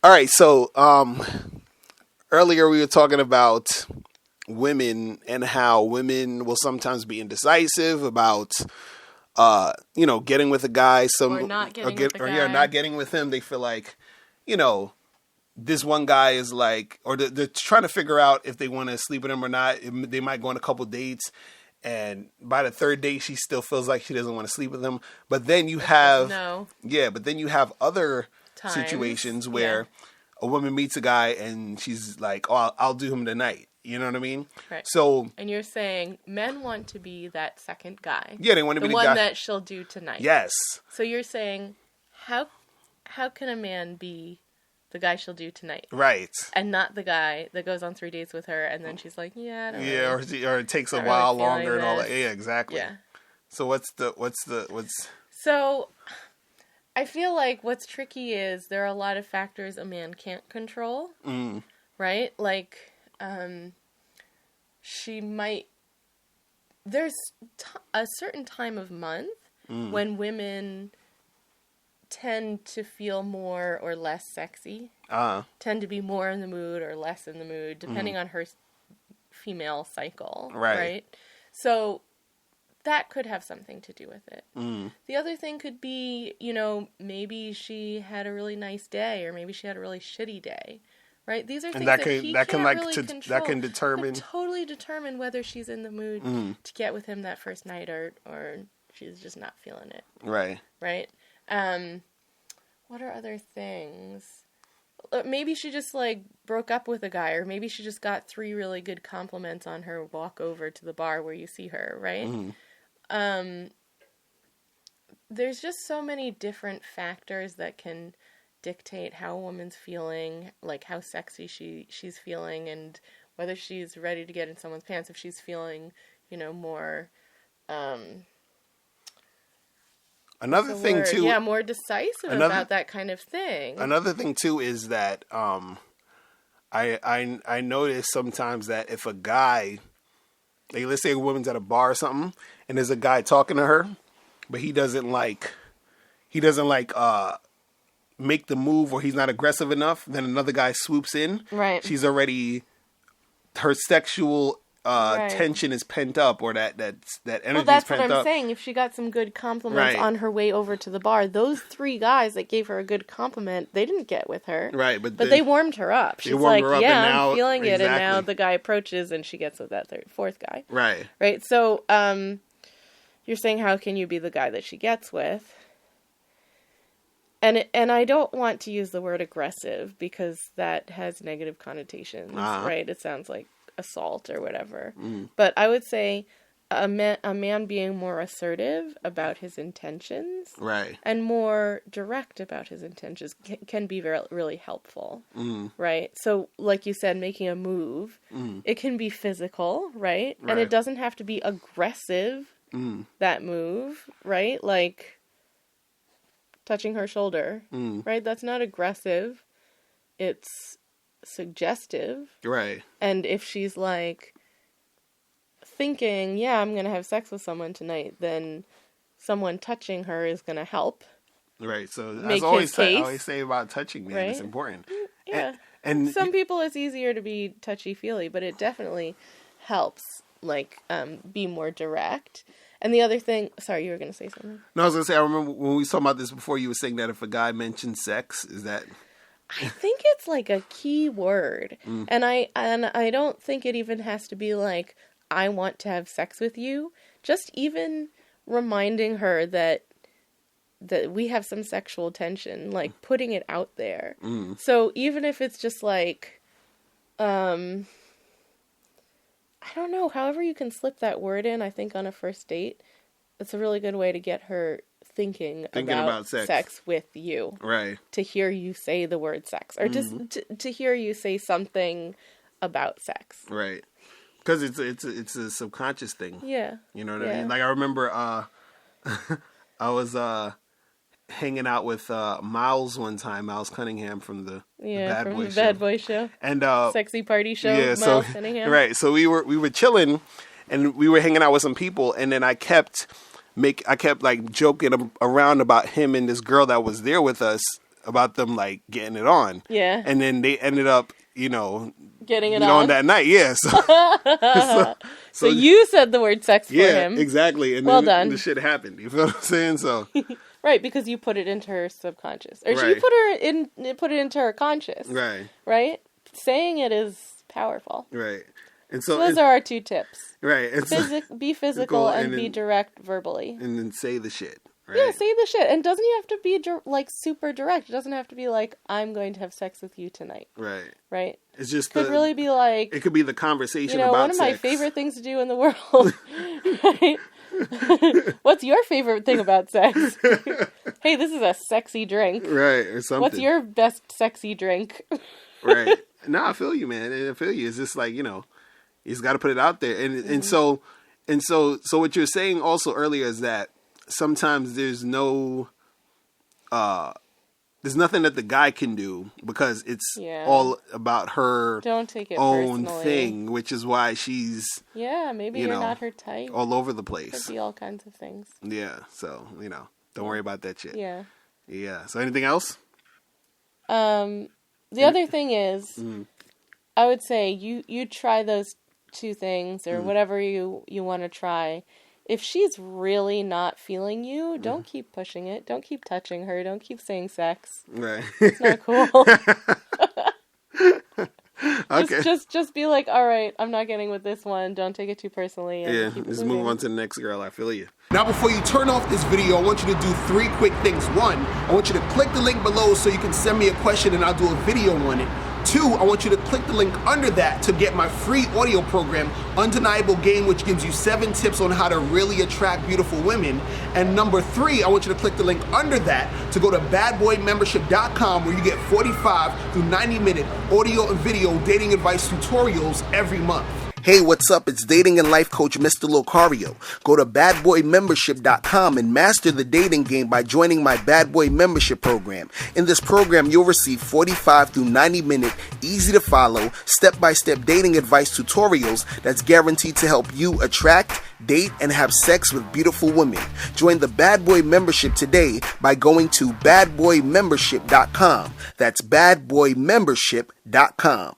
All right, so earlier we were talking about women and how women will sometimes be indecisive about getting with a guy, Or not getting with the not guy. getting with him. They feel like, you know, this one guy is like, or they're trying to figure out if they want to sleep with him or not. They might go on a couple dates, and by the third date, she still feels like she doesn't want to sleep with him. But then you have, No but then you have other times. situations where a woman meets a guy and she's like, "Oh, I'll do him tonight." You know what I mean? Right. So, and you're saying men want to be that second guy. yeah, they want to be the one guy that she'll do tonight. Yes. So you're saying, how can a man be the guy she'll do tonight? Right. And not the guy that goes on 3 dates with her and then she's like, yeah, I don't really, or it takes a not while really feeling longer and all that. this. Yeah, exactly. Yeah. So what's So I feel like what's tricky is there are a lot of factors a man can't control, right? Like, she might, there's a certain time of month when women tend to feel more or less sexy, tend to be more in the mood or less in the mood, depending on her female cycle, right? So that could have something to do with it. The other thing could be, maybe she had a really nice day, or maybe she had a really shitty day, right? These are things that he can't really control. That can determine, could totally determine whether she's in the mood to get with him that first night, or she's just not feeling it. right? Right? What are other things? Maybe she just, broke up with a guy, or maybe she just got 3 really good compliments on her walk over to the bar where you see her, right? There's just so many different factors that can dictate how a woman's feeling, like how sexy she's feeling, and whether she's ready to get in someone's pants, if she's feeling, more... Another thing too, more decisive about that kind of thing. Another thing too is that I notice sometimes that if a guy, like let's say a woman's at a bar or something, and there's a guy talking to her, but he doesn't make the move, or he's not aggressive enough, then another guy swoops in. Right. She's already, her sexual tension is pent up, or that energy is pent up. Well, that's what I'm saying. If she got some good compliments on her way over to the bar, those 3 guys that gave her a good compliment, they didn't get with her. Right, but they warmed her up. She's like, I'm feeling it, and now the guy approaches, and she gets with that 4th guy. Right. Right, so you're saying, how can you be the guy that she gets with? And I don't want to use the word aggressive, because that has negative connotations, right? It sounds like assault or whatever. But I would say a man being more assertive about his intentions, right, and more direct about his intentions can be really helpful, right? So, like you said, making a move, it can be physical, right? And it doesn't have to be aggressive, that move, right? Like touching her shoulder, right? That's not aggressive. It's suggestive. Right. And if she's like thinking, I'm going to have sex with someone tonight, then someone touching her is going to help. Right. So I always say about touching, man, right? It's important. Yeah. And some people it's easier to be touchy-feely, but it definitely helps, be more direct. And the other thing, sorry, you were going to say something. No, I was going to say, I remember when we talked about this before, you were saying that if a guy mentions sex, is that... I think it's like a key word. And I don't think it even has to be like, I want to have sex with you. Just even reminding her that we have some sexual tension, like putting it out there. So even if it's just like, I don't know, however you can slip that word in, I think on a first date, it's a really good way to get her thinking about sex with you. Right. To hear you say the word sex. Or just to hear you say something about sex. Right. Because it's a subconscious thing. Yeah. You know what I mean? Like, I remember I was hanging out with Miles one time, Miles Cunningham from the Bad Boy Show. And Sexy Party Show, Miles Cunningham. Right. So we were chilling, and we were hanging out with some people, and then I kept like joking around about him and this girl that was there with us, about them like getting it on. Yeah. And then they ended up, getting it on that night. Yeah. So you said the word sex for him. Yeah, exactly. And well then done. the shit happened. You feel what I'm saying? So. Right, because you put it into her subconscious, or right. you put it into her conscious. Right. Right. Saying it is powerful. Right. And so those are our 2 tips. Right. And be physical and be direct verbally. And then say the shit. Right? Yeah, say the shit. And doesn't have to be like super direct. It doesn't have to be like, I'm going to have sex with you tonight. Right. Right. It's just could really be like, it could be the conversation about one of my sex. favorite things to do in the world. Right. What's your favorite thing about sex? Hey, this is a sexy drink. Right, or something. What's your best sexy drink? Right. No, I feel you, man. I feel you. It's just like, you just got to put it out there. And so what you're saying also earlier is that sometimes there's nothing that the guy can do because it's all about her Don't take it own personally. thing, which is why she's maybe you're not her type. All over the place. Could be all kinds of things. Yeah, so don't worry about that shit. Yeah. So anything else? The other thing is, I would say you try those 2 things or whatever you want to try. If she's really not feeling you, don't keep pushing it. Don't keep touching her. Don't keep saying sex. Right. It's not cool. Okay. Just be like, all right, I'm not getting with this one. Don't take it too personally. And just move on to the next girl. I feel you. Now, before you turn off this video, I want you to do 3 quick things. 1, I want you to click the link below so you can send me a question and I'll do a video on it. 2, I want you to click the link under that to get my free audio program, Undeniable Game, which gives you 7 tips on how to really attract beautiful women. And number 3, I want you to click the link under that to go to badboymembership.com where you get 45 through 90-minute audio and video dating advice tutorials every month. Hey, what's up? It's dating and life coach Mr. Locario. Go to badboymembership.com and master the dating game by joining my Bad Boy Membership program. In this program, you'll receive 45 through 90-minute, easy-to-follow, step-by-step dating advice tutorials that's guaranteed to help you attract, date, and have sex with beautiful women. Join the Bad Boy Membership today by going to badboymembership.com. That's badboymembership.com.